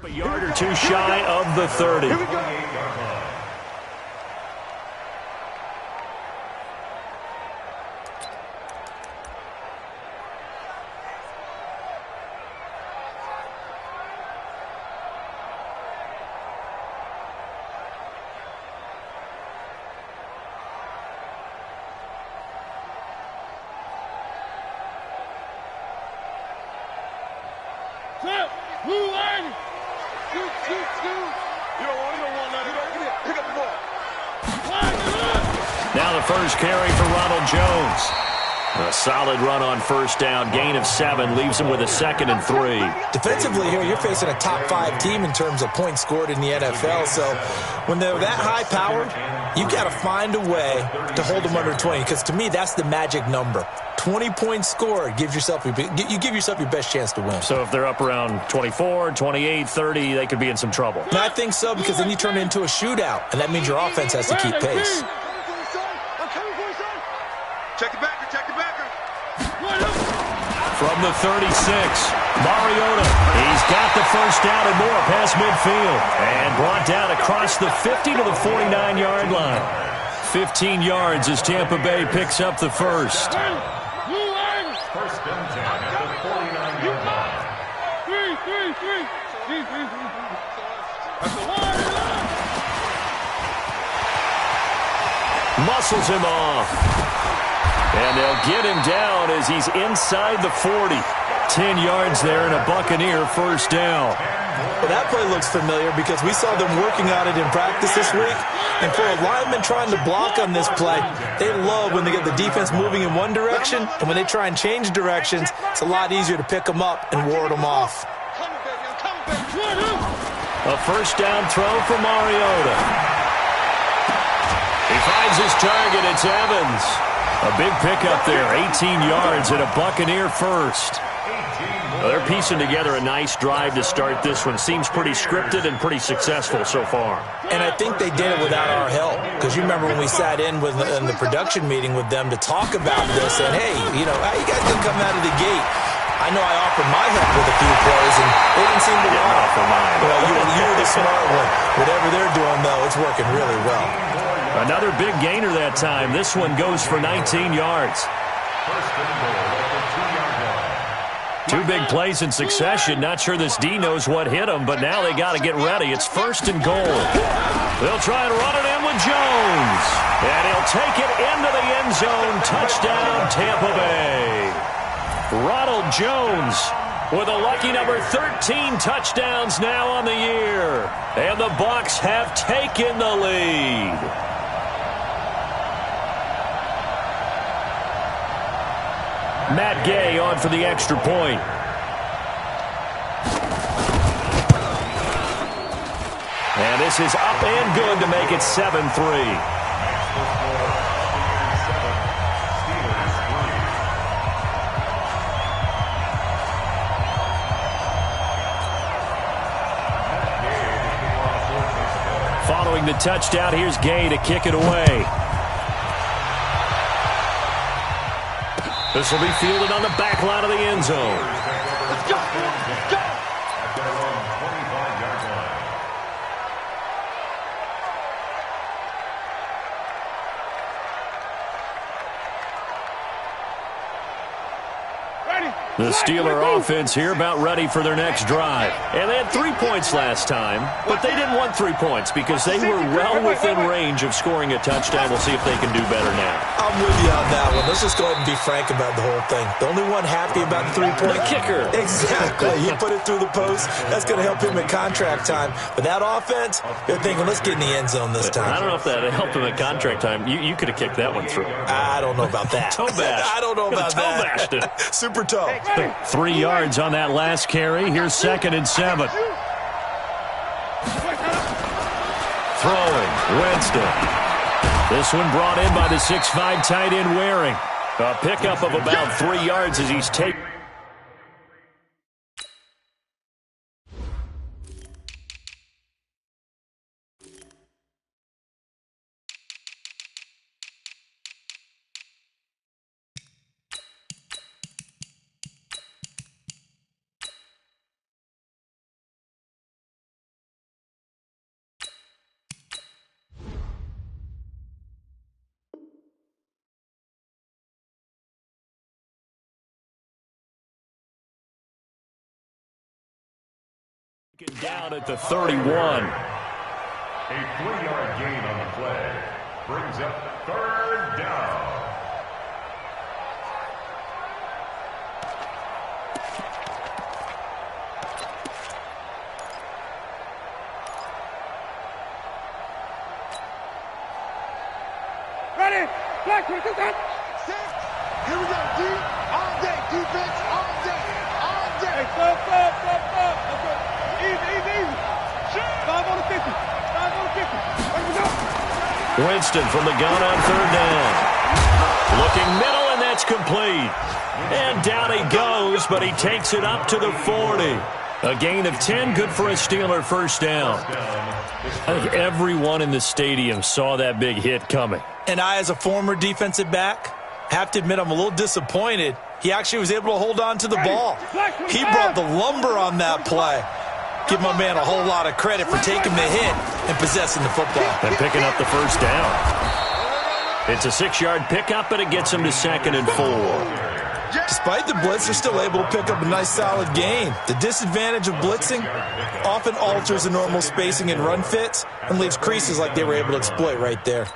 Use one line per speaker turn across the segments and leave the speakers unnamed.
A yard or two shy of the 30.
Here we go.
Now the first carry for Ronald Jones. A solid run on first down. Gain of 7 leaves him with a 2nd and 3.
Defensively here, you're facing a top-5 team in terms of points scored in the NFL. So when they're that high-powered, you got to find a way to hold them under 20. Because to me, that's the magic number. 20 points scored gives yourself you give yourself your best chance to win.
So if they're up around 24, 28, 30, they could be in some trouble.
And I think so, because then you turn it into a shootout, and that means your offense has to keep pace.
Check the backer, check the backer.
From the 36, Mariota. He's got the first down and more past midfield. And brought down across the 50 to the 49-yard line. 15 yards as Tampa Bay picks up the first.
First and 10 at the 49-yard line.
Muscles him off. And they'll get him down as he's inside the 40. 10 yards there and a Buccaneer first down.
Well, that play looks familiar because we saw them working on it in practice this week. And for a lineman trying to block on this play, they love when they get the defense moving in one direction. And when they try and change directions, it's a lot easier to pick them up and ward them off.
A first down throw for Mariota. He finds his target. It's Evans. A big pickup there, 18 yards and a Buccaneer first. Well, they're piecing together a nice drive to start this one. Seems pretty scripted and pretty successful so far.
And I think they did it without our help. Because you remember when we sat in the production meeting with them to talk about this, and hey, you know, how you guys didn't come out of the gate. I know I offered my help with a few plays, and they didn't seem to want it.
Offer mine.
Well, you're the smart one. Whatever they're doing, though, it's working really well.
Another big gainer that time. This one goes for 19 yards.
First and goal at the 2-yard line.
Two big plays in succession. Not sure this D knows what hit him, but now they got to get ready. It's first and goal. They'll try and run it in with Jones. And he'll take it into the end zone. Touchdown, Tampa Bay. Ronald Jones with a lucky number 13 touchdowns now on the year. And the Bucs have taken the lead. Matt Gay on for the extra point. And this is up and good to make it 7-3. Following the touchdown, here's Gay to kick it away. This will be fielded on the back line of the end zone.
Let's go. Let's go.
At their own 25-yard line.
The Steeler offense here about ready for their next drive. And they had 3 points last time, but they didn't want 3 points because they were well within range of scoring a touchdown. We'll see if they can do better now.
I'm with you on that one. Let's just go ahead and be frank about the whole thing. The only one happy about the 3-point
kicker.
Exactly. He put it through the post. That's going to help him at contract time. But that offense, they're thinking, let's get in the end zone this time.
I don't know if that helped him at contract time. You could have kicked that one through.
I don't know about that.
Toe bash.
I don't know about that.
Toe bashed it.
Super toe.
3 yards on that last carry. Here's 2nd and 7. Throwing, Winston. This one brought in by the 6'5" tight end Waring. A pickup of about 3 yards as he's taken. Second down at the 31.
A 3-yard gain on the play brings up third down.
Ready? Black, here we go. Here we go. D all day. Defense all day. All day. Stop. Easy. 5 on the 50. 5 on the 50. Here we go.
Winston from the gun on third down. Looking middle, and that's complete. And down he goes, but he takes it up to the 40. A gain of 10, good for a Steeler first down. I think everyone in the stadium saw that big hit coming.
And I, as a former defensive back, have to admit I'm a little disappointed. He actually was able to hold on to the ball. He brought the lumber on that play. Give my man a whole lot of credit for taking the hit and possessing the football.
And picking up the first down. It's a 6-yard pickup, but it gets him to 2nd and 4.
Despite the blitz, they're still able to pick up a nice solid gain. The disadvantage of blitzing often alters the normal spacing and run fits and leaves creases like they were able to exploit right there.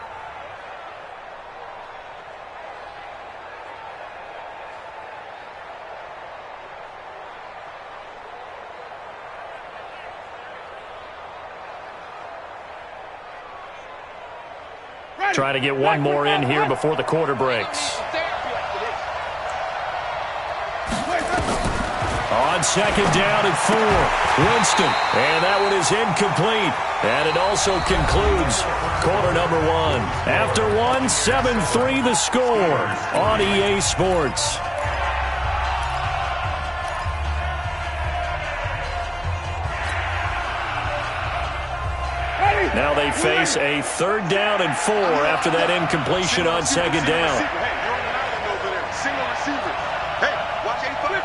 Trying to get one more in here before the quarter breaks. On 2nd down and 4, Winston. And that one is incomplete. And it also concludes quarter number 1. After 1, 7-3 the score on EA Sports. Now they face a 3rd down and 4 after that incompletion on 2nd down.
Hey, you're on an island over there. Single receiver. Hey, watch it. Flip.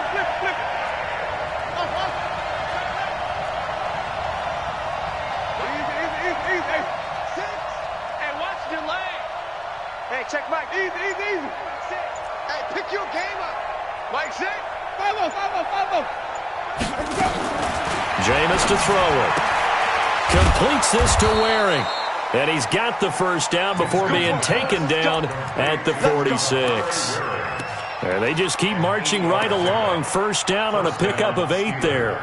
Easy. 6. Hey, watch your leg. Hey, check Mike. Easy. 6. Hey, pick your game up. Mike, 6. 5-0.
Jameis to throw it. Completes this to Waring. And he's got the first down before being taken down at the 46. And they just keep marching right along. First down on a pickup of 8 there.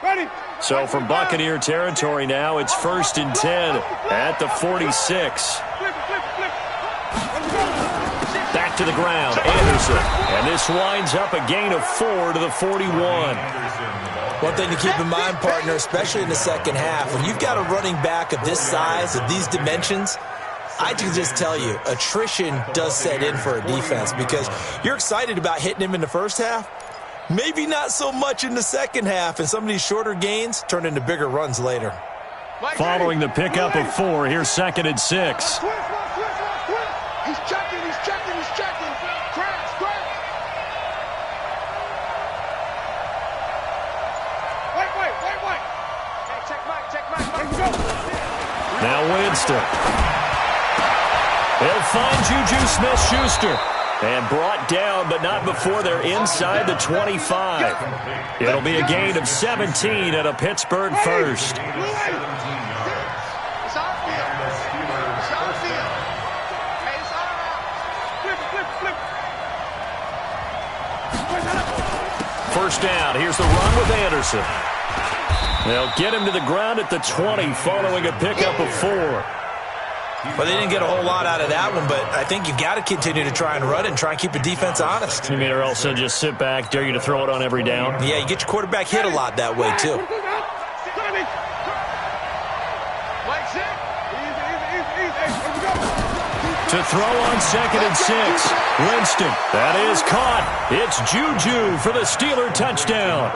Ready.
So from Buccaneer territory now, it's 1st and 10 at the 46.
Flip.
Back to the ground, Anderson. And this winds up a gain of 4 to the 41.
One thing to keep in mind, partner, especially in the second half, when you've got a running back of this size, of these dimensions, I can just tell you, attrition does set in for a defense because you're excited about hitting him in the first half. Maybe not so much in the second half, and some of these shorter gains turn into bigger runs later.
Following the pickup of 4, here's 2nd and 6.
He's checking. Crash. Wait. Hey, check Mike.
Now Winston. They'll find Juju Smith-Schuster. And brought down, but not before they're inside the 25. It'll be a gain of 17 at a Pittsburgh first.
It's our field. Hey, it's our house. Flip.
First down. Here's the run with Anderson. They'll get him to the ground at the 20 following a pickup of 4.
Well, they didn't get a whole lot out of that one, but I think you've got to continue to try and run and try and keep the defense honest.
You mean, or else they'll just sit back, dare you to throw it on every down?
Yeah, you get your quarterback hit a lot that way, too.
To throw on 2nd and 6. Winston. That is caught. It's Juju for the Steeler touchdown.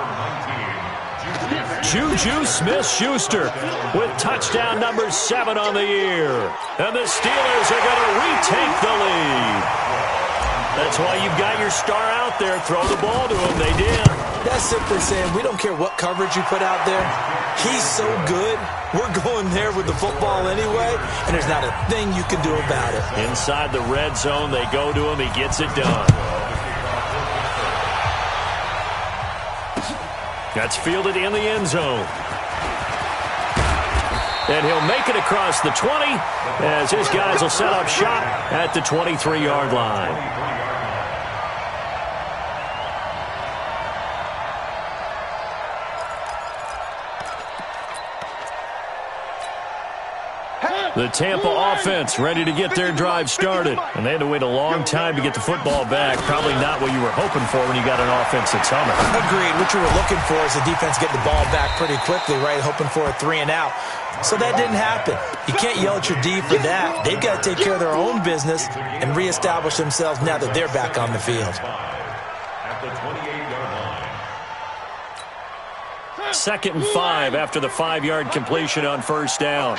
Juju Smith-Schuster with touchdown number 7 on the year. And the Steelers are going to retake the lead. That's why you've got your star out there. Throw the ball to him. They did.
That's simply saying we don't care what coverage you put out there. He's so good. We're going there with the football anyway, and there's not a thing you can do about it.
Inside the red zone, they go to him. He gets it done. That's fielded in the end zone. And he'll make it across the 20 as his guys will set up shop at the 23-yard line. The Tampa offense ready to get their drive started. And they had to wait a long time to get the football back. Probably not what you were hoping for when you got an offense that's humming.
Agreed. What you were looking for is the defense get the ball back pretty quickly, right? Hoping for a 3 and out. So that didn't happen. You can't yell at your D for that. They've got to take care of their own business and reestablish themselves now that they're back on the field.
At the 28-yard line.
2nd and 5 after the 5-yard completion on first down.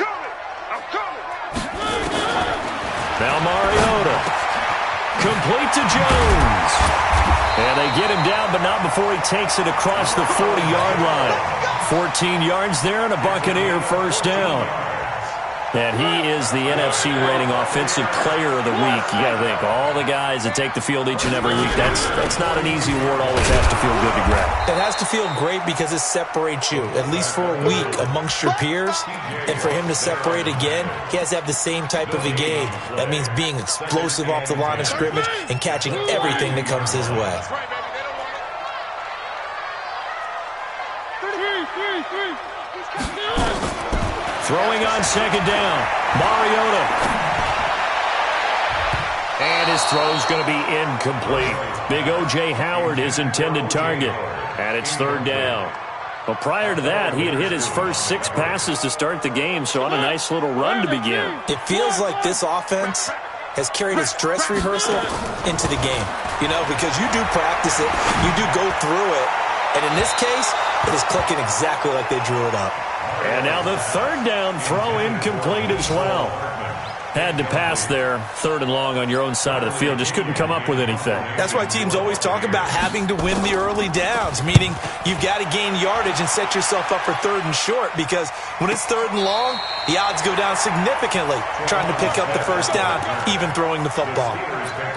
Now Mariota. Complete to Jones. And they get him down, but not before he takes it across the 40-yard line. 14 yards there and a Buccaneer first down. And he is the NFC rating Offensive Player of the Week. You got to think, all the guys that take the field each and every week, that's not an easy award. Always has to feel good to grab.
It has to feel great because it separates you, at least for a week, amongst your peers. And for him to separate again, he has to have the same type of a game. That means being explosive off the line of scrimmage and catching everything that comes his way.
Throwing on 2nd down, Mariota. And his throw's going to be incomplete. Big O.J. Howard, his intended target. And it's 3rd down. Well, prior to that, he had hit his first 6 passes to start the game, so on a nice little run to begin.
It feels like this offense has carried its dress rehearsal into the game. You know, because you do practice it, you do go through it, and in this case, it is clicking exactly like they drew it up.
And now the 3rd down throw incomplete as well. Had to pass there, 3rd and long on your own side of the field. Just couldn't come up with anything.
That's why teams always talk about having to win the early downs, meaning you've got to gain yardage and set yourself up for 3rd and short, because when it's 3rd and long, the odds go down significantly trying to pick up the first down, even throwing the football.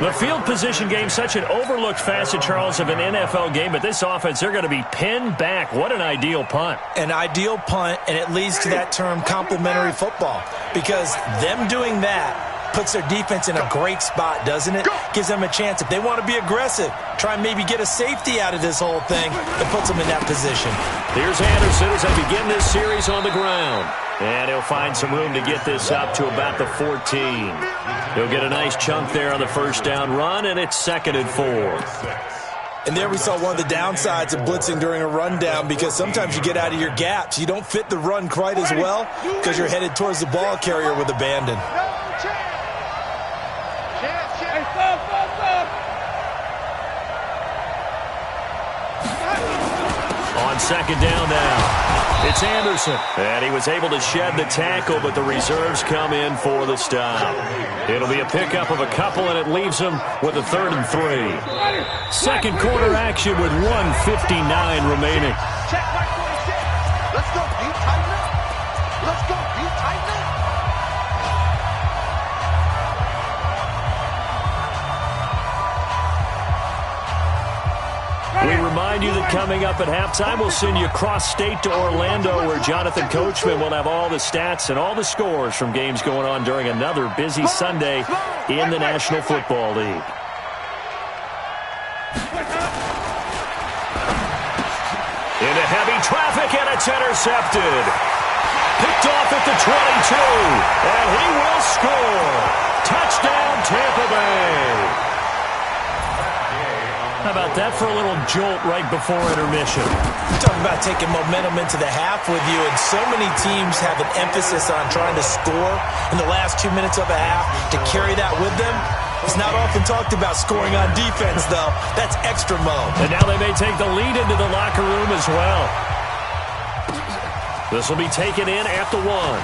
The field position game, such an overlooked facet, Charles, of an NFL game, but this offense, they're going to be pinned back. What an ideal punt.
An ideal punt, and it leads to that term complementary football, because them doing that puts their defense in a great spot, doesn't it? Gives them a chance. If they want to be aggressive, try and maybe get a safety out of this whole thing, it puts them in that position.
Here's Anderson as they begin this series on the ground. And he'll find some room to get this up to about the 14. He'll get a nice chunk there on the first down run, and it's 2nd and 4.
And there we saw one of the downsides of blitzing during a rundown, because sometimes you get out of your gaps. You don't fit the run quite as well because you're headed towards the ball carrier with abandon.
On 2nd down now. It's Anderson, and he was able to shed the tackle, but the reserves come in for the stop. It'll be a pickup of a couple, and it leaves him with a 3rd and 3. 2nd quarter action with 1:59 remaining.
Check mark 46. Let's go, beat Titan. Let's go, beat Titan.
We remind you that coming up at halftime, we'll send you cross-state to Orlando, where Jonathan Coachman will have all the stats and all the scores from games going on during another busy Sunday in the National Football League. Into heavy traffic, and it's intercepted. Picked off at the 22, and he will score. Touchdown, Tampa Bay. How about that for a little jolt right before intermission?
Talk about taking momentum into the half with you, and so many teams have an emphasis on trying to score in the last 2 minutes of a half to carry that with them. It's not often talked about scoring on defense, though. That's extra mode.
And now they may take the lead into the locker room as well. This will be taken in at the 1.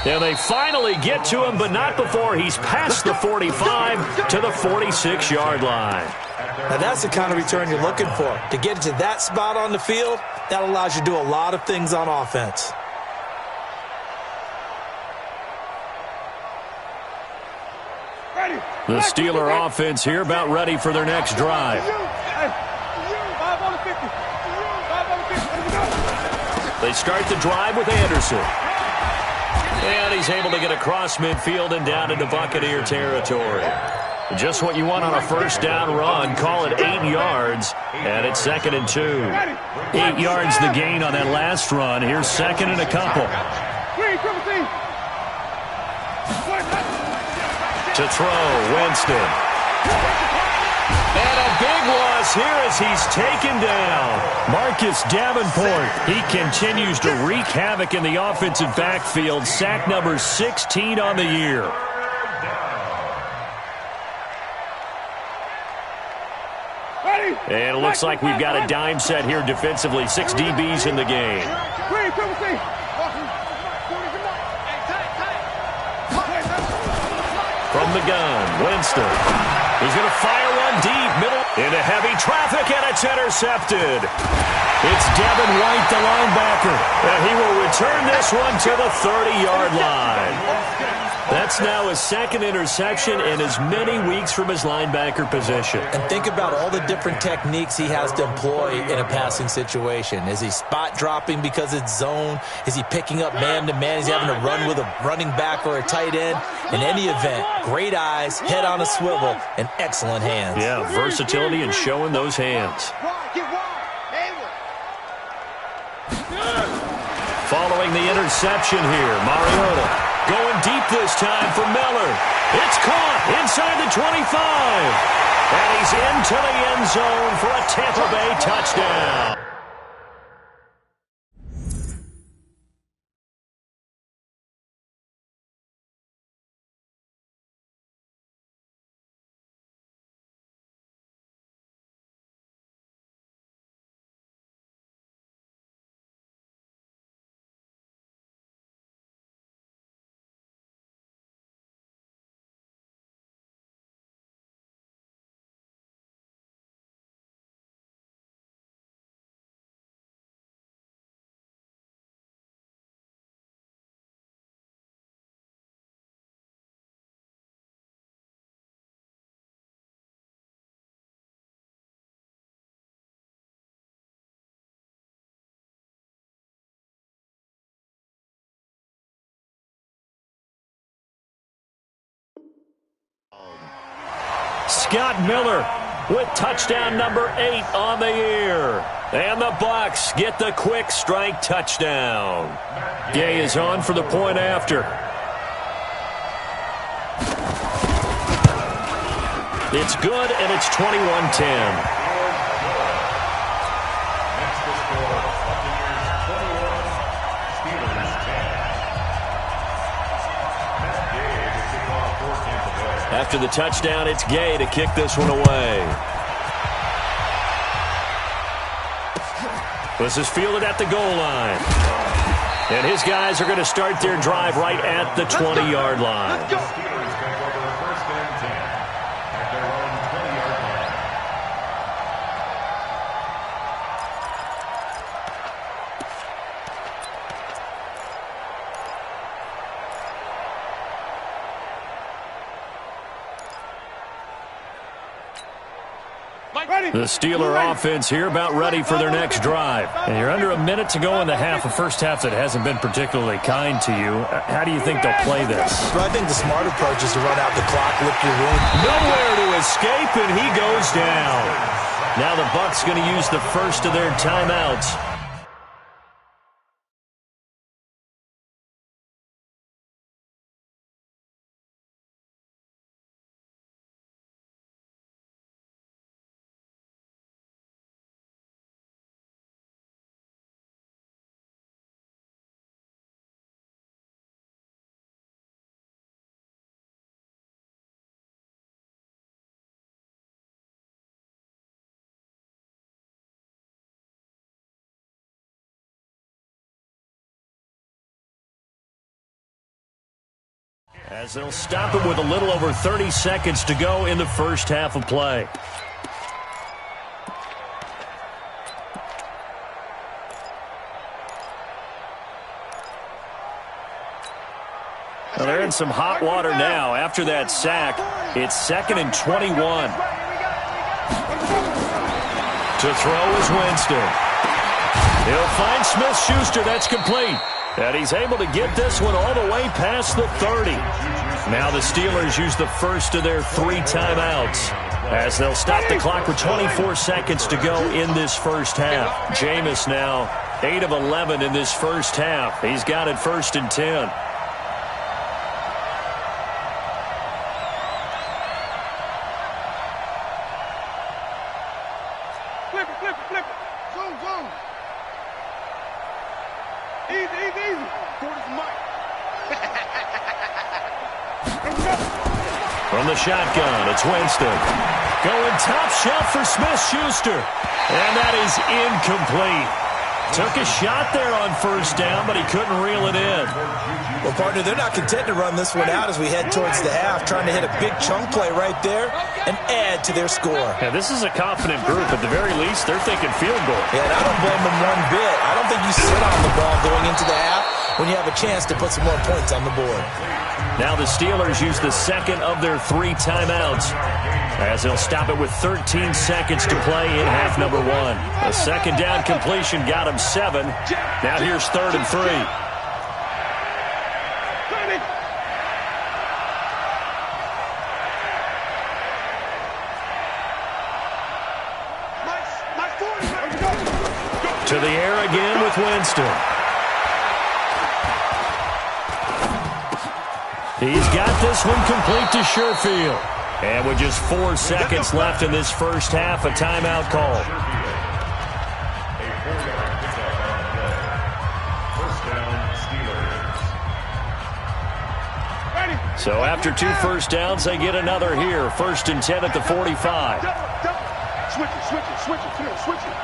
And they finally get to him, but not before he's past the 45 to the 46-yard line.
Now that's the kind of return you're looking for. To get to that spot on the field, that allows you to do a lot of things on offense.
The Steeler offense here about ready for their next drive. They start the drive with Anderson. And he's able to get across midfield and down into Buccaneer territory. Just what you want on a first down run. Call it 8 yards, and it's 2nd and 2. 8 yards the gain on that last run. Here's 2nd and a couple. To throw, Winston. And a big loss here as he's taken down. Marcus Davenport, he continues to wreak havoc in the offensive backfield. Sack number 16 on the year. And it looks like we've got a dime set here defensively. 6 DBs in the game. From the gun, Winston. He's going to fire one deep, middle, into heavy traffic, and it's intercepted. It's Devin White, the linebacker, and he will return this one to the 30-yard line. That's now his 2nd interception in as many weeks from his linebacker position.
And think about all the different techniques he has to employ in a passing situation. Is he spot dropping because it's zone? Is he picking up man-to-man? Is he having to run with a running back or a tight end? In any event, great eyes, head on a swivel, and excellent hands.
Yeah, versatility and showing those hands. Following the interception here, Mariota. Going deep this time for Miller. It's caught inside the 25. And he's into the end zone for a Tampa Bay touchdown. Scott Miller with touchdown number 8 on the year. And the Bucs get the quick strike touchdown. Gay is on for the point after. It's good, and it's 21-10. After the touchdown, it's Gay to kick this one away. This is fielded at the goal line. And his guys are going to start their drive right at the 20-yard line. The Steeler offense here about ready for their next drive. And you're under a minute to go in the half, a first half that hasn't been particularly kind to you. How do you think they'll play this?
Well, I think the smart approach is to run out the clock, lick your wound.
Nowhere to escape, and he goes down. Now the Bucs going to use the first of their timeouts. As they'll stop it with a little over 30 seconds to go in the first half of play. Well, they're in some hot water now after that sack. It's 2nd and 21. To throw is Winston. He'll find Smith-Schuster. That's complete. And he's able to get this one all the way past the 30. Now the Steelers use the first of their 3 timeouts as they'll stop the clock with 24 seconds to go in this first half. Jameis now 8 of 11 in this first half. He's got it 1st and 10.
Flip it. Zoom. Easy. Quarter's Mike.
From the shotgun, it's Winston. Going top shelf for Smith-Schuster. And that is incomplete. Took a shot there on 1st down, but he couldn't reel it in.
Well, partner, they're not content to run this one out as we head towards the half, trying to hit a big chunk play right there and add to their score.
Yeah, this is a confident group. At the very least, they're thinking field goal.
Yeah, and I don't blame them one bit. I don't think you sit on the ball going into the half when you have a chance to put some more points on the board.
Now the Steelers use the second of their 3 timeouts as they'll stop it with 13 seconds to play in half number 1. A 2nd down completion got him 7. Now here's 3rd and 3. To the air again with Winston. He's got this one complete to Sherfield. And with just 4 seconds left in this first half, a timeout call. So after 2 first downs, they get another here. 1st and 10 at the 45.
Switch it. Come on, switch it.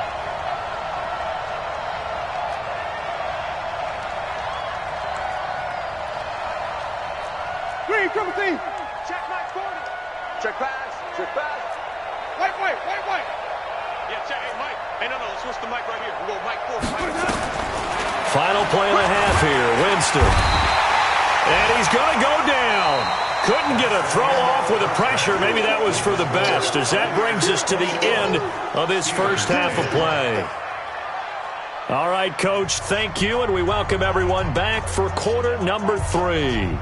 Green, triple team. Check Mike 40. Check pass. White. Yeah, check. Hey, Mike. Hey, no, switch the mic right here. We'll go Mike 40.
Final play and a half here. Winston. And he's going to go down. Couldn't get a throw off with the pressure. Maybe that was for the best, as that brings us to the end of this first half of play. All right, Coach, thank you, and we welcome everyone back for quarter number 3.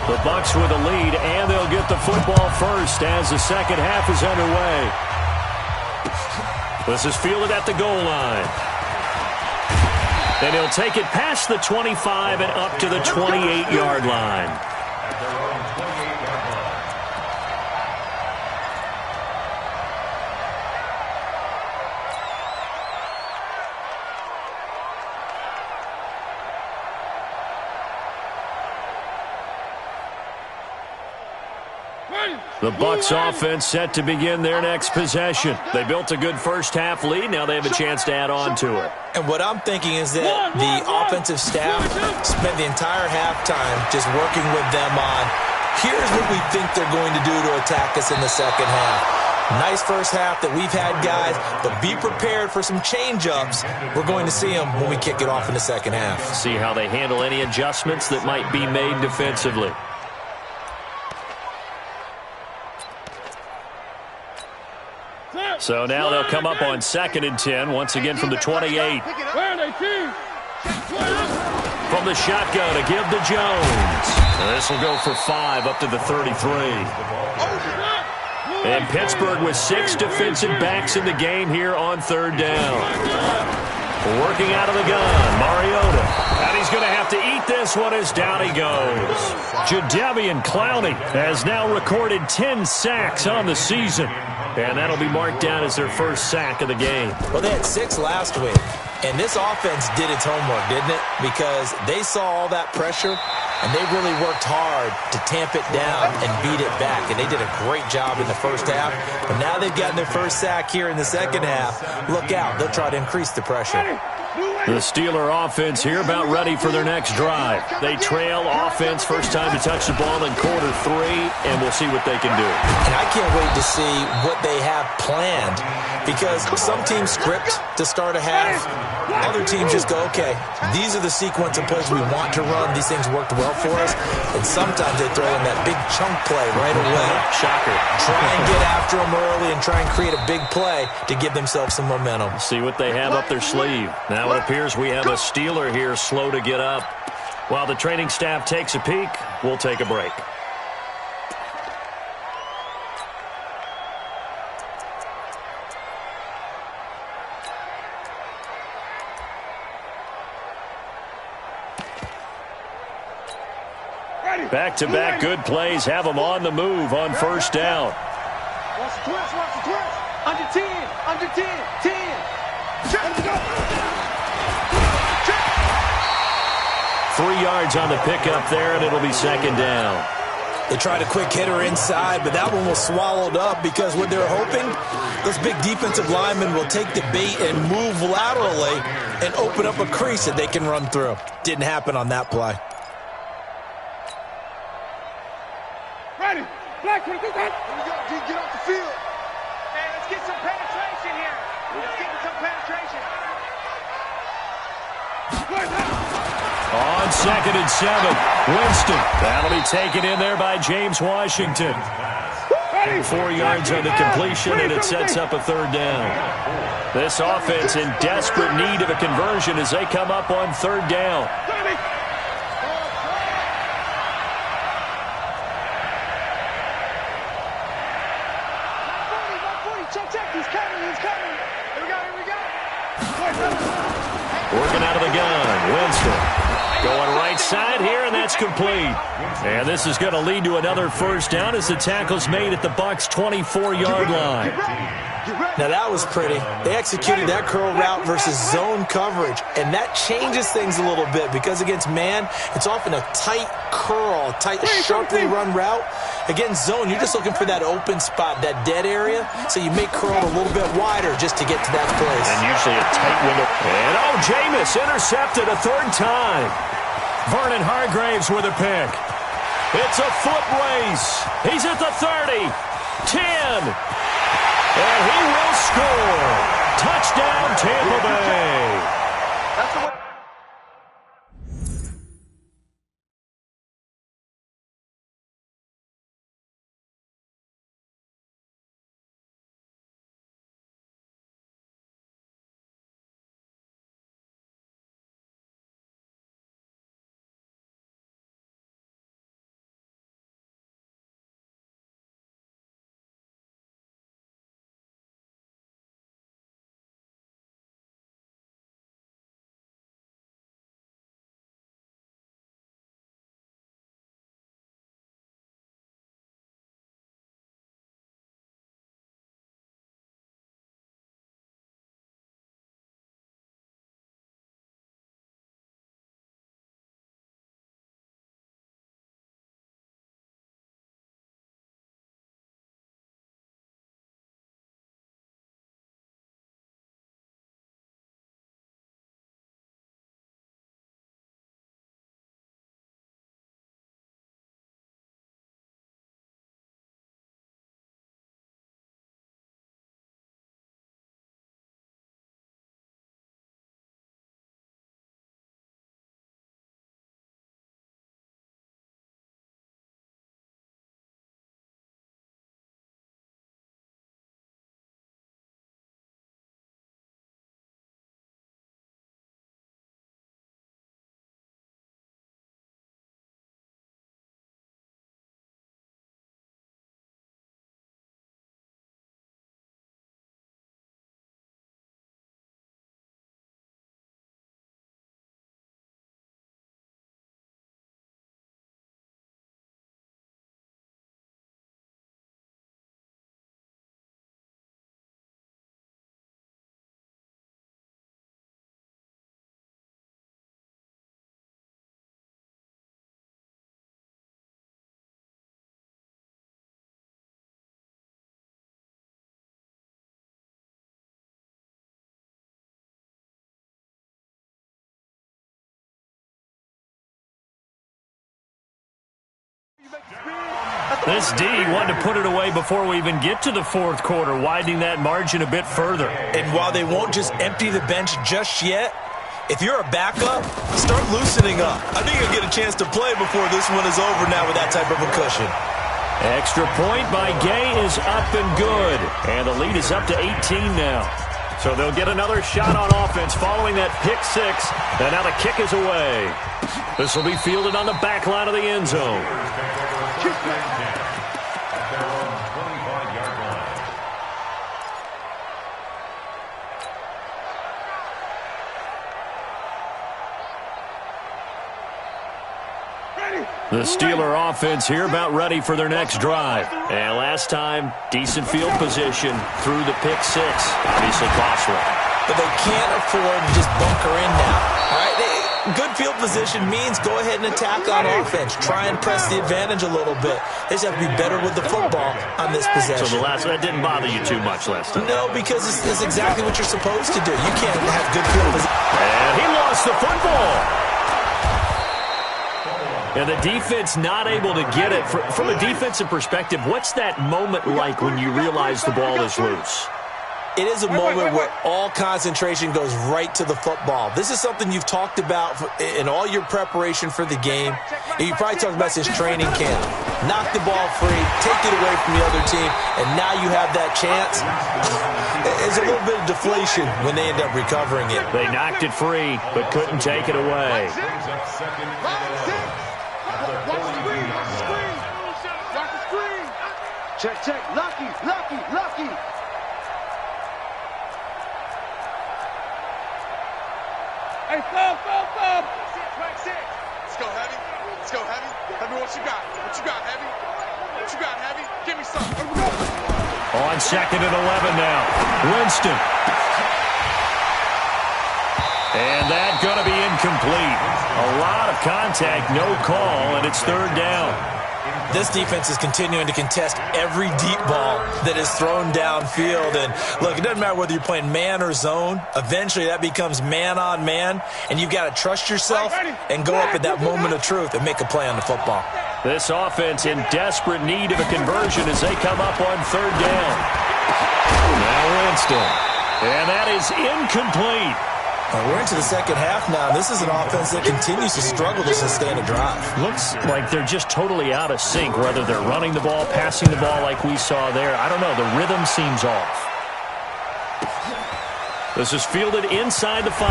The Bucs with a lead, and they'll get the football first as the second half is underway. This is fielded at the goal line. And he'll take it past the 25 and up to the 28-yard line. The Bucs offense set to begin their next possession. They built a good first half lead. Now they have a chance to add on to it.
And what I'm thinking is that the offensive staff spent the entire halftime just working with them on, here's what we think they're going to do to attack us in the second half. Nice first half that we've had, guys, but be prepared for some change-ups. We're going to see them when we kick it off in the second half.
See how they handle any adjustments that might be made defensively. So now they'll come up on 2nd and 10, once again from the 28. From the shotgun to give to Jones. And this will go for 5 up to the 33. And Pittsburgh with 6 defensive backs in the game here on 3rd down. Working out of the gun, Mariota. And he's going to have to eat this one as down he goes. Jadeveon Clowney has now recorded 10 sacks on the season. And that'll be marked down as their first sack of the game.
Well, they had 6 last week. And this offense did its homework, didn't it? Because they saw all that pressure, and they really worked hard to tamp it down and beat it back. And they did a great job in the first half. But now they've gotten their first sack here in the second half. Look out. They'll try to increase the pressure.
The Steeler offense here about ready for their next drive. They trail offense, first time to touch the ball in quarter 3, and we'll see what they can do.
And I can't wait to see what they have planned, because some teams script to start a half. Other teams just go, okay, these are the sequence of plays we want to run. These things worked well for us. And sometimes they throw in that big chunk play right away.
Shocker.
Try and get after them early and try and create a big play to give themselves some momentum.
See what they have up their sleeve. Now it appears we have a Steeler here slow to get up. While the training staff takes a peek, we'll take a break. Back-to-back good plays have them on the move on first down.
Watch the twist. Under 10. 10. Check.
3 yards on the pickup there, and it'll be second down.
They tried a quick hitter inside, but that one was swallowed up because what they're hoping, those big defensive linemen will take the bait and move laterally and open up a crease that they can run through. Didn't happen on that play.
Ready. Black, here we go. Get off the field. Hey, let's get some penetration here. Let's get some penetration.
On 2nd and 7, Winston. That'll be taken in there by James Washington. 4 yards on the completion, and it sets up a third down. This offense in desperate need of a conversion as they come up on third down.
He's coming. Here we go.
Working out of the gun, Winston. Going right side here, and that's complete. And this is going to lead to another first down as the tackle's made at the Bucs' 24-yard line.
Now that was pretty. They executed that curl route versus zone coverage, and that changes things a little bit because against man, it's often a tight curl, tight, sharply run route. Against zone, you're just looking for that open spot, that dead area, so you make curl a little bit wider just to get to that place.
And usually a tight window. And Jameis intercepted a third time. Vernon Hargraves with a pick. It's a foot race. He's at the 30, 10. And he will score. Touchdown, Tampa Bay.
That's the way.
This D wanted to put it away before we even get to the fourth quarter, widening that margin a bit further.
And while they won't just empty the bench just yet, if you're a backup, start loosening up. I think you'll get a chance to play before this one is over now with that type of a cushion.
Extra point by Gay is up and good. And the lead is up to 18 now. So they'll get another shot on offense following that pick six. And now the kick is away. This will be fielded on the back line of the end zone. The Steeler offense here about ready for their next drive. And last time, decent field position through the pick six. Obviously costly.
But they can't afford to just bunker in now. All right? Good field position means go ahead and attack on offense. Try and press the advantage a little bit. They just have to be better with the football on this possession.
So that didn't bother you too much last time?
No, because it's exactly what you're supposed to do. You can't have good field position.
And he lost the football. And the defense not able to get it. From a defensive perspective, what's that moment like when you realize the ball is loose?
It is a moment where all concentration goes right to the football. This is something you've talked about in all your preparation for the game. And you probably talked about since training camp. Knock the ball free, take it away from the other team, and now you have that chance. There's a little bit of deflation when they end up recovering it.
They knocked it free, but couldn't take it away.
Check, check. Lucky, lucky, lucky. Hey, fall. Let's go, Heavy. Let's go, Heavy. Heavy, what you got? What you got, Heavy? What you got, Heavy? Give me some. Here we go.
On 2nd and 11 now. Winston. And that's going to be incomplete. A lot of contact, no call, and it's third down.
This defense is continuing to contest every deep ball that is thrown downfield. And, look, it doesn't matter whether you're playing man or zone. Eventually, that becomes man-on-man, and you've got to trust yourself and go up at that moment of truth and make a play on the football.
This offense in desperate need of a conversion as they come up on third down. Now Winston. And that is incomplete.
We're into the second half now. This is an offense that continues to struggle to sustain a drive.
Looks like they're just totally out of sync, whether they're running the ball, passing the ball like we saw there. I don't know. The rhythm seems off. This is fielded inside the 5.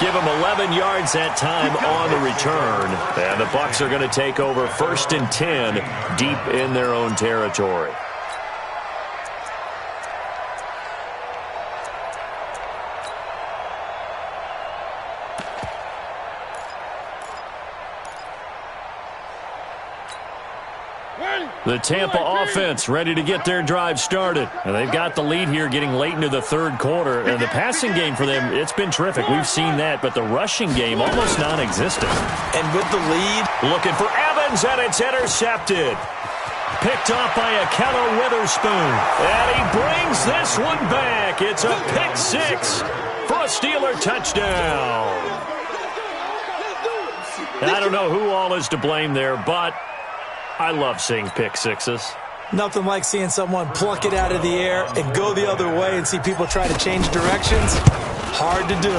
Give them 11 yards that time on the return. And the Bucs are going to take over 1st and 10 deep in their own territory. The Tampa offense ready to get their drive started. And they've got the lead here getting late into the third quarter. And the passing game for them, it's been terrific. We've seen that. But the rushing game, almost non-existent.
And with the lead,
looking for Evans, and it's intercepted. Picked off by Akello Witherspoon. And he brings this one back. It's a pick six for a Steeler touchdown. And I don't know who all is to blame there, but I love seeing pick sixes.
Nothing like seeing someone pluck it out of the air and go the other way and see people try to change directions. Hard to do.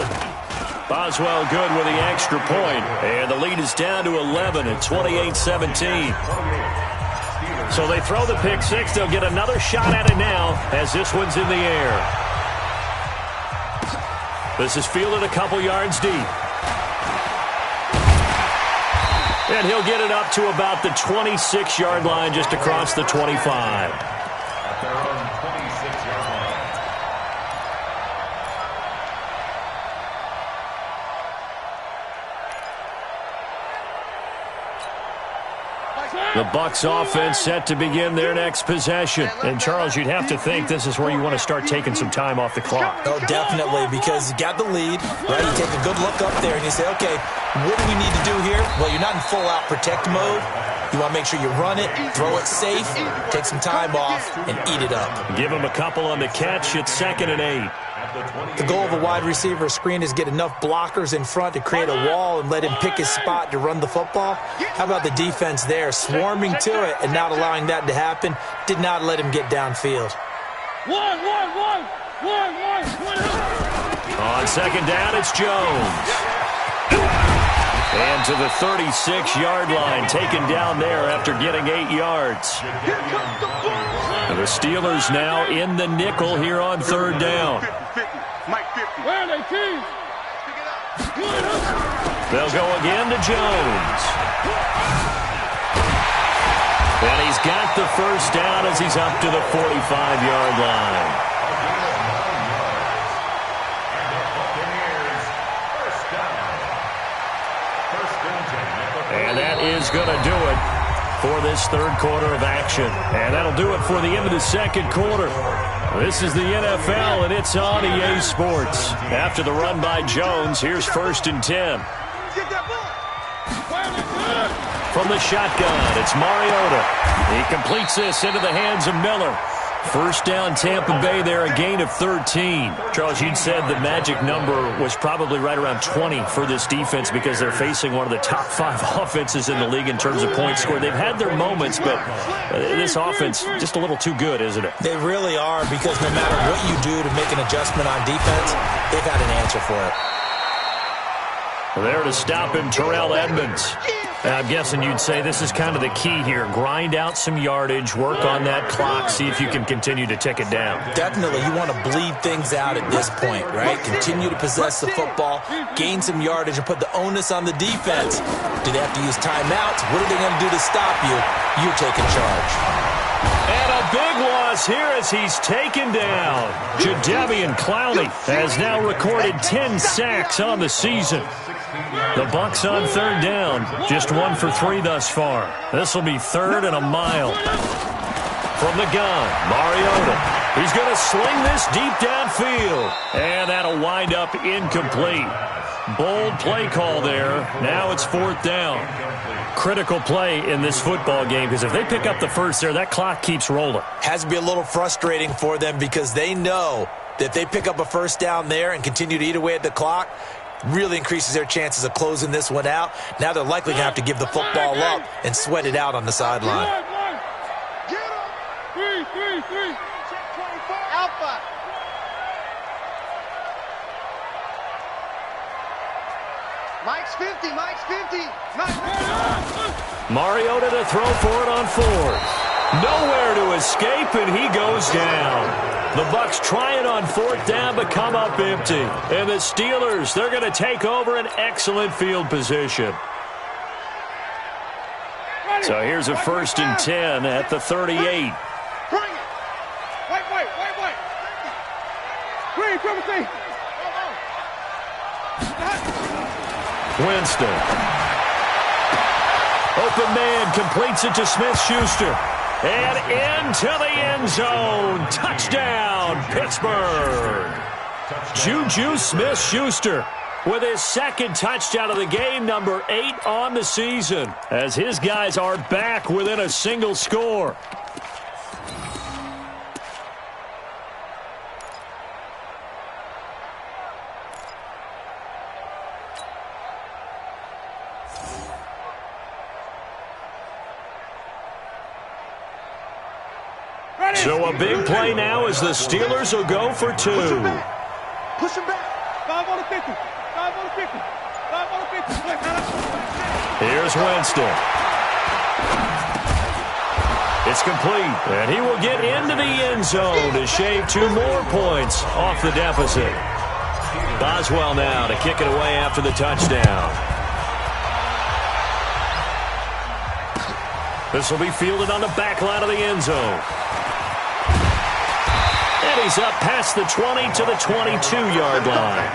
Boswell good with the extra point. And the lead is down to 11 at 28-17. So they throw the pick six. They'll get another shot at it now as this one's in the air. This is fielded a couple yards deep. And he'll get it up to about the 26-yard line, just across the 25.
At their own 26-yard line.
The Bucs offense set to begin their next possession. And, Charles, you'd have to think this is where you want to start taking some time off the clock.
Oh, definitely, because you got the lead, right? You take a good look up there and you say, okay, what do we need to do here? Well, you're not in full-out protect mode. You want to make sure you run it, throw it safe, take some time off, and eat it up.
Give him a couple on the catch. It's 2nd and 8.
The goal of a wide receiver screen is get enough blockers in front to create a wall and let him pick his spot to run the football. How about the defense there, swarming to it and not allowing that to happen? Did not let him get downfield.
On second down, it's Jones. And to the 36-yard line, taken down there after getting 8 yards. And the Steelers now in the nickel here on third down. They'll go again to Jones. And he's got the first down as he's up to the 45-yard line. And that is going to do it for this third quarter of action. And that'll do it for the end of the second quarter. This is the NFL, and it's on EA Sports. After the run by Jones, here's 1st and 10. From the shotgun, it's Mariota. He completes this into the hands of Miller. First down, Tampa Bay there, a gain of 13. Charles, you'd said the magic number was probably right around 20 for this defense because they're facing one of the top 5 offenses in the league in terms of points scored. They've had their moments, but this offense just a little too good, isn't it?
They really are, because no matter what you do to make an adjustment on defense, they've got an answer for it.
There to stop him, Terrell Edmonds. I'm guessing you'd say this is kind of the key here. Grind out some yardage, work on that clock, see if you can continue to tick it down.
Definitely. You want to bleed things out at this point, right? Continue to possess the football, gain some yardage, and put the onus on the defense. Do they have to use timeouts? What are they going to do to stop you? You're taking charge.
And a big loss here as he's taken down. Jadeveon Clowney has now recorded 10 sacks on the season. The Bucs on third down, just 1 for 3 thus far. This will be 3rd and a mile. From the gun, Mariota. He's going to sling this deep downfield. And that'll wind up incomplete. Bold play call there. Now it's 4th down. Critical play in this football game, because if they pick up the first there, that clock keeps rolling.
Has to be a little frustrating for them, because they know that if they pick up a first down there and continue to eat away at the clock, really increases their chances of closing this one out. Now they're likely going to have to give the football up and sweat it out on the sideline.
Three. Alpha. Mike's 50.
Mariota to throw for it on 4th. Nowhere to escape, and he goes down. The Bucs trying on 4th down, but come up empty. And the Steelers, they're going to take over an excellent field position. So here's a 1st and 10 at the 38.
Bring it. Wait. Green, triple C.
Winston. Open man completes it to Smith-Schuster. And into the end zone. Touchdown, Pittsburgh. Juju Smith-Schuster with his 2nd touchdown of the game, number 8 on the season, as his guys are back within a single score. So a big play now as the Steelers will go for 2.
Push him back. 5 on the 50. 5 on the 50. 5 on the 50.
Here's Winston. It's complete, and he will get into the end zone to shave 2 more points off the deficit. Boswell now to kick it away after the touchdown. This will be fielded on the back line of the end zone. And he's up past the 20 to the 22-yard line.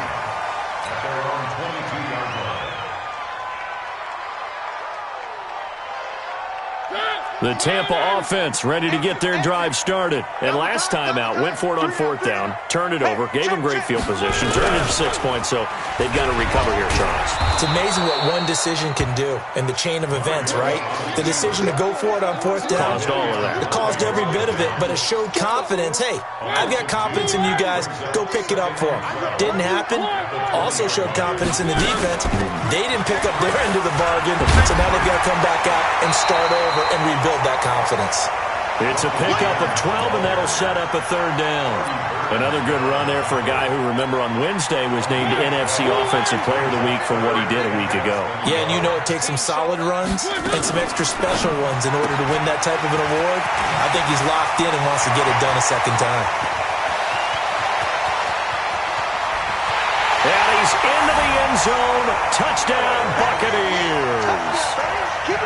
The Tampa offense ready to get their drive started. And last time out, went for it on 4th down, turned it over, gave them great field position, turned it to 6 points, so they've got to recover here, Charles.
It's amazing what one decision can do in the chain of events, right? The decision to go for it on 4th down.
Caused all of that.
It caused every bit of it, but it showed confidence. Hey, I've got confidence in you guys. Go pick it up for them. Didn't happen. Also showed confidence in the defense. They didn't pick up their end of the bargain, so now they've got to come back out and start over and rebuild that confidence.
It's a pickup of 12, and that'll set up a 3rd down. Another good run there for a guy who, remember, on Wednesday was named NFC Offensive Player of the Week for what he did a week ago.
Yeah, and you know it takes some solid runs and some extra special ones in order to win that type of an award. I think he's locked in and wants to get it done a second time.
And he's into the end zone. Touchdown, Buccaneers.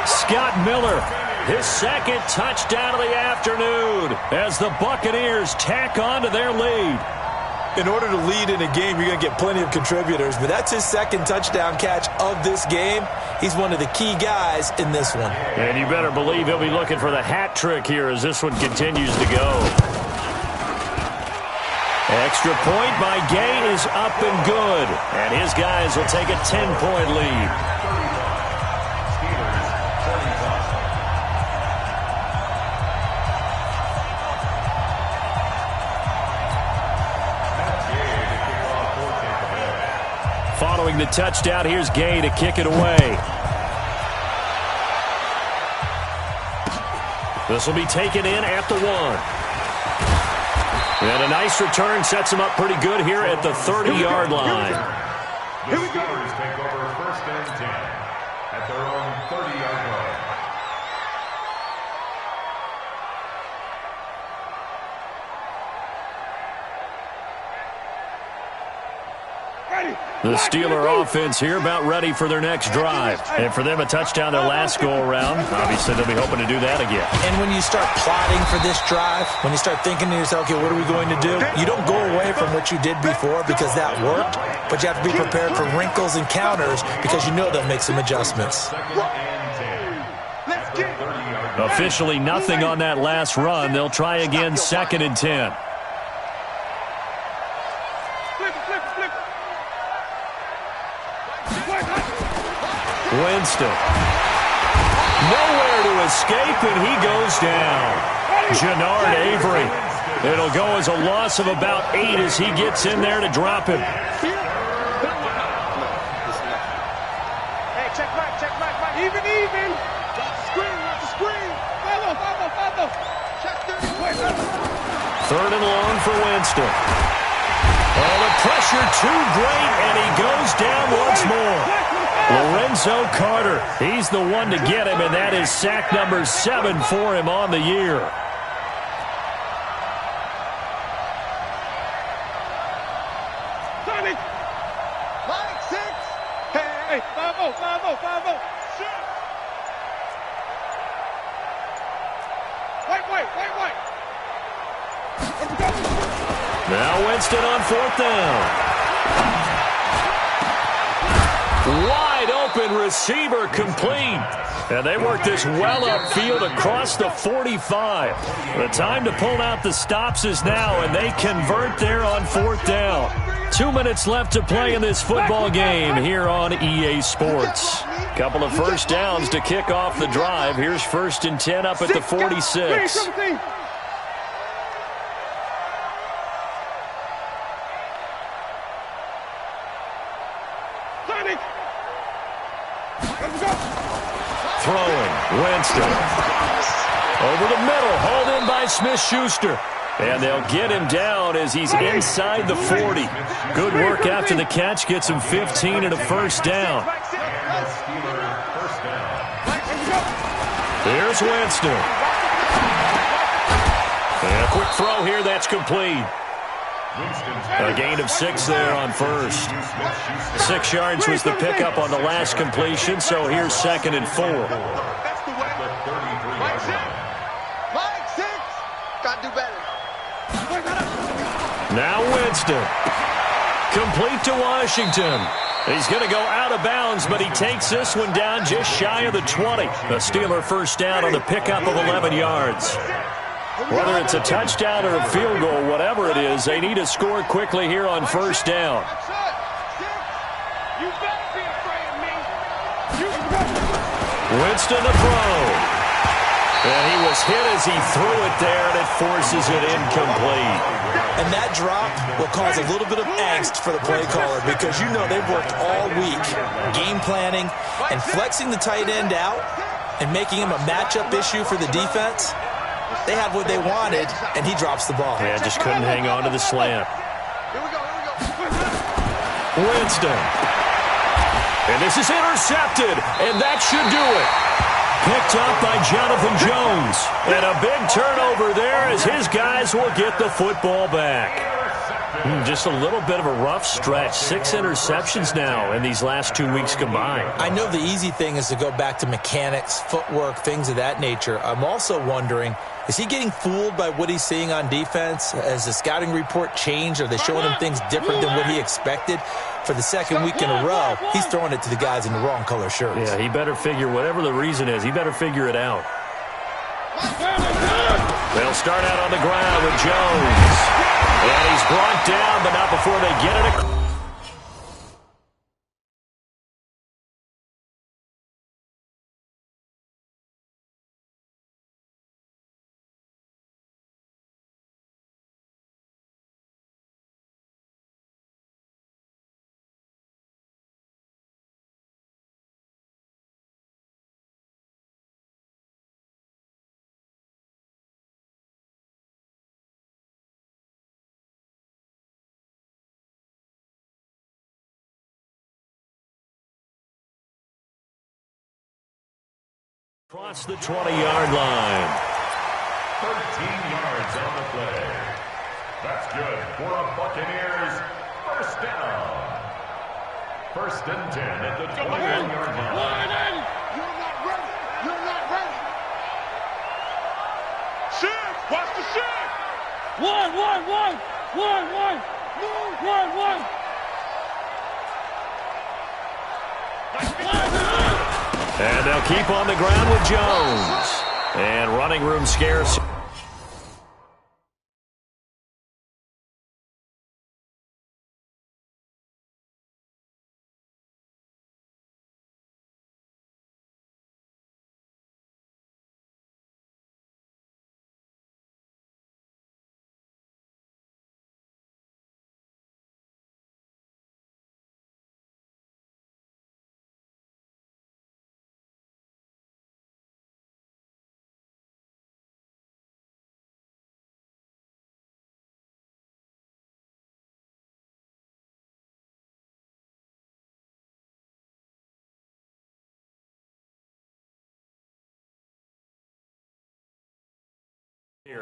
Scott Miller, his 2nd touchdown of the afternoon as the Buccaneers tack on to their lead.
In order to lead in a game, you're going to get plenty of contributors, but that's his 2nd touchdown catch of this game. He's one of the key guys in this one.
And you better believe he'll be looking for the hat trick here as this one continues to go. Extra point by Gay is up and good, and his guys will take a 10-point lead. Following the touchdown, here's Gay to kick it away. This will be taken in at the 1. And a nice return sets him up pretty good here at the 30-yard line.
Here we go. Take over 1st and 10 at their own 30-yard line.
The Steeler offense here about ready for their next drive. And for them, a touchdown their last go-around. Obviously, they'll be hoping to do that again.
And when you start plotting for this drive, when you start thinking to yourself, okay, what are we going to do? You don't go away from what you did before because that worked, but you have to be prepared for wrinkles and counters because you know they'll make some adjustments.
Officially nothing on that last run. They'll try again 2nd and 10. Winston. Nowhere to escape, and he goes down. Jannard Avery. It'll go as a loss of about 8 as he gets in there to drop him.
Hey, check back. Even. Watch the screen. Follow. Check 30.
3rd and long for Winston. Oh, the pressure too great, and he goes down once more. Lorenzo Carter, he's the one to get him, and that is sack number 7 for him on the year.
Sonic! Line 6! Hey, 5-0. Shoot! White.
Now Winston on 4th down. Wide open receiver complete. And they work this well upfield across the 45. The time to pull out the stops is now, and they convert there on 4th down. 2 minutes left to play in this football game here on EA Sports. Couple of first downs to kick off the drive. Here's 1st and 10 up at the 46. Throwing, Winston. Over the middle, hauled in by Smith-Schuster. And they'll get him down as he's inside the 40. Good work after the catch. Gets him 15 and a first down. Here's Winston. And a quick throw here. That's complete. A gain of 6 there on 1st. 6 yards was the pickup on the last completion, so here's 2nd and 4.
Line 6! Gotta do better.
Now Winston. Complete to Washington. He's going to go out of bounds, but he takes this one down just shy of the 20. A Steeler first down on the pickup of 11 yards. Whether it's a touchdown or a field goal, whatever it is, they need to score quickly here on first down. Winston to throw. And he was hit as he threw it there, and it forces it incomplete.
And that drop will cause a little bit of angst for the play caller because you know they've worked all week game planning and flexing the tight end out and making him a matchup issue for the defense. They had what they wanted, and he drops the ball.
Yeah, just couldn't hang on to the slant. Winston. And this is intercepted, and that should do it. Picked up by Jonathan Jones. And a big turnover there as his guys will get the football back. Just a little bit of a rough stretch. 6 interceptions now in these last 2 weeks combined.
I know the easy thing is to go back to mechanics, footwork, things of that nature. I'm also wondering, is he getting fooled by what he's seeing on defense? Has the scouting report changed? Are they showing him things different than what he expected? For the second week in a row, he's throwing it to the guys in the wrong color shirts.
Yeah, he better figure, whatever the reason is, he better figure it out. They'll start out on the ground with Jones. And he's brought down, but not before they get it across. Across the 20-yard line.
13 yards on the play. That's good for a Buccaneers first down. 1st and 10 at the 21-yard line.
You're not ready. You're not ready. Shift. Watch the shift. One.
And they'll keep on the ground with Jones. And running room scarce.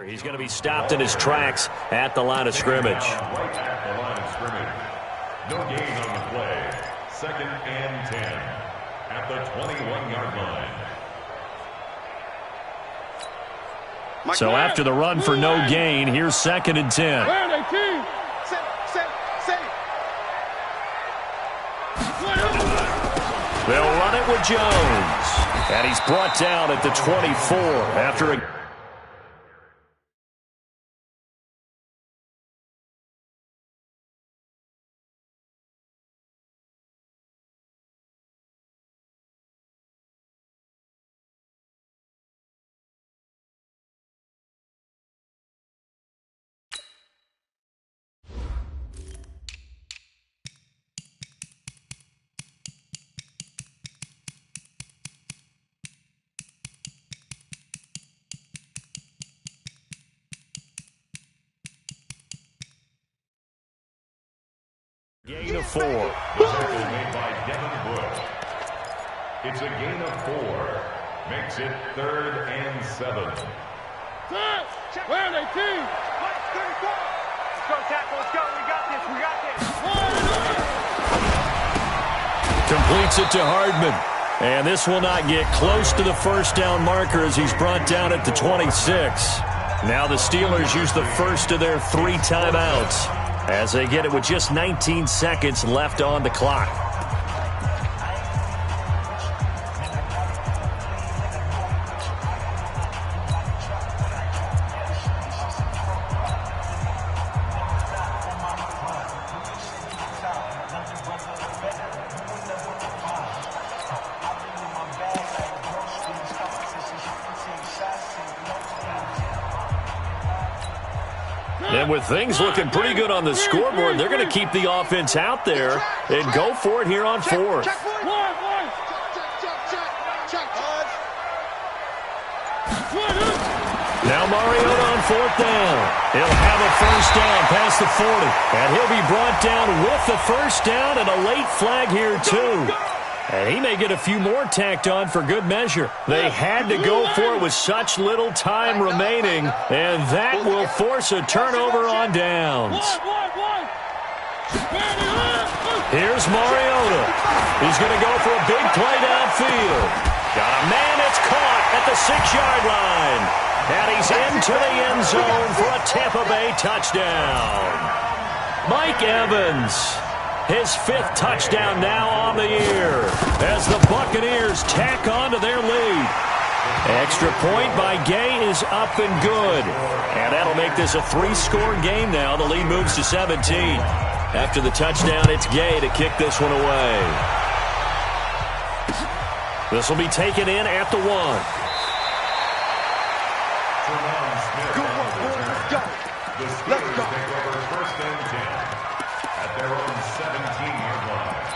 He's going to be stopped in his tracks at the line of scrimmage.
Right at the line of scrimmage. No gain on the play. 2nd and 10 at the 21-yard line.
So after the run for no gain, here's 2nd and 10. They'll run it with Jones. And he's brought down at the 24 after a... Gain of 4.
Tackle made by Devin Bush. It's a gain of 4. Makes it 3rd and 7.
Where are they, team? Let's go, tackle. Let's go. We got this.
Completes it to Hardman. And this will not get close to the first down marker as he's brought down at the 26. Now the Steelers use the first of their 3 timeouts as they get it with just 19 seconds left on the clock. And with things looking pretty good on the scoreboard, they're going to keep the offense out there and go for it here on fourth. Now Mariota on fourth down. He'll have a first down past the 40. And he'll be brought down with the first down and a late flag here too. And he may get a few more tacked on for good measure. They had to go for it with such little time remaining, and that will force a turnover on downs. Here's Mariota. He's going to go for a big play downfield. Got a man that's caught at the 6-yard line. And he's into the end zone for a Tampa Bay touchdown. Mike Evans, his 5th touchdown now on the year as the Buccaneers tack on to their lead. Extra point by Gay is up and good. And that'll make this a 3-score game now. The lead moves to 17. After the touchdown, it's Gay to kick this one away. This will be taken in at the 1.
Let's go. Take over first and 10 at their own 17-yard line.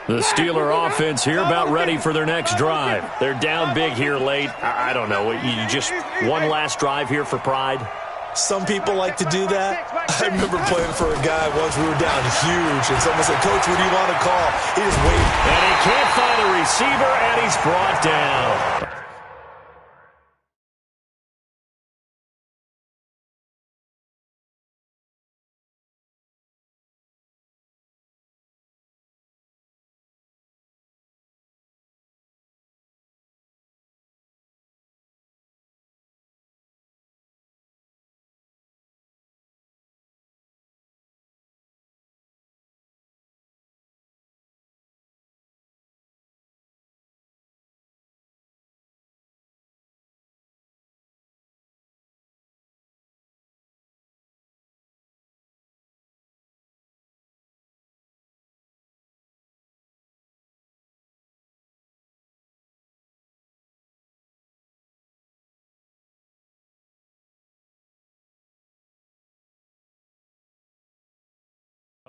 The Steeler offense here about ready for their next drive. They're down big here late. I don't know. You just one last drive here for pride?
Some people like to do that. I remember playing for a guy once. We were down huge, and someone said, "Coach, what do you want to call?" He just waited.
And he can't find a receiver, and he's brought down.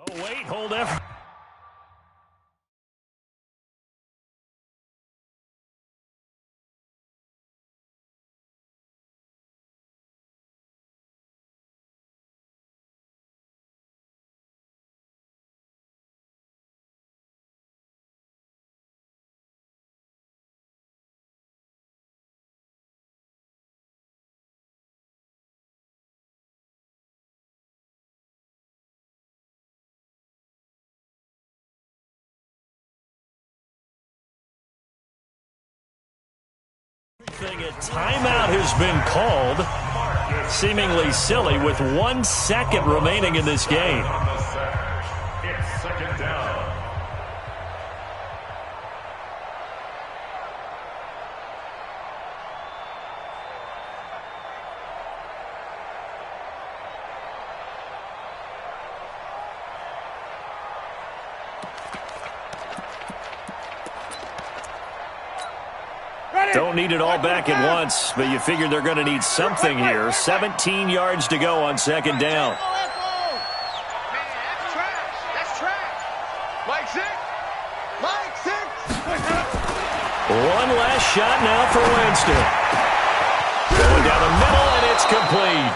Oh, wait, hold effort. A timeout has been called. Seemingly silly with 1 second remaining in this game.
It's second down.
Don't need it all back at once, but you figure they're going to need something here. 17 yards to go on second down.
Man, that's trash. That's trash. Mike 6. Mike 6.
One last shot now for Winston. Going down the middle, and it's complete.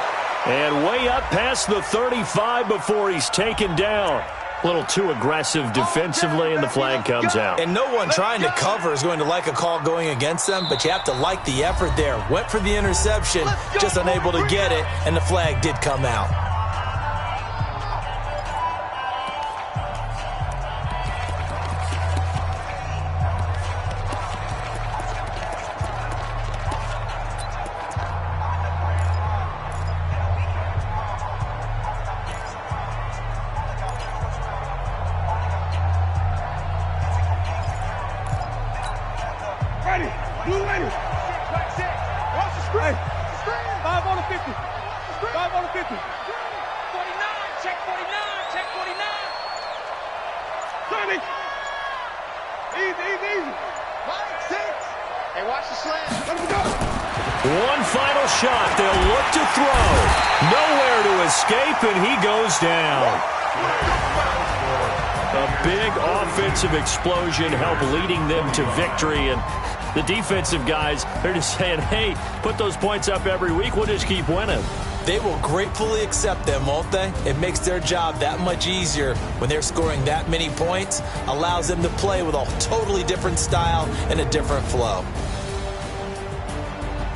And way up past the 35 before he's taken down. A little too aggressive defensively, and the flag comes out.
And no one trying to cover is going to like a call going against them, but you have to like the effort there. Went for the interception, just unable to get it, and the flag did come out.
easy. Mike, 6. Hey, watch the slam. Let him go.
One final shot. They'll look to throw. Nowhere to escape, and he goes down. A big offensive explosion helped leading them to victory, and the defensive guys, they're just saying, hey, put those points up every week. We'll just keep winning.
They will gratefully accept them, won't they? It makes their job that much easier when they're scoring that many points, allows them to play with a totally different style and a different flow.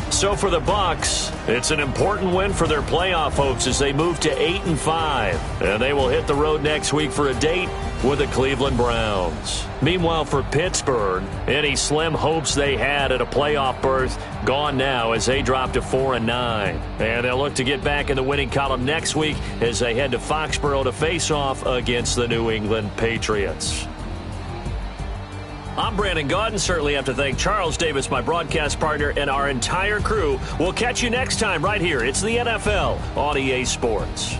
So for the Bucs, it's an important win for their playoff hopes as they move to 8-5. And they will hit the road next week for a date with the Cleveland Browns. Meanwhile, for Pittsburgh, any slim hopes they had at a playoff berth gone now as they drop to 4-9. And they'll look to get back in the winning column next week as they head to Foxborough to face off against the New England Patriots. I'm Brandon Gaudin. Certainly have to thank Charles Davis, my broadcast partner, and our entire crew. We'll catch you next time right here. It's the NFL on EA Sports.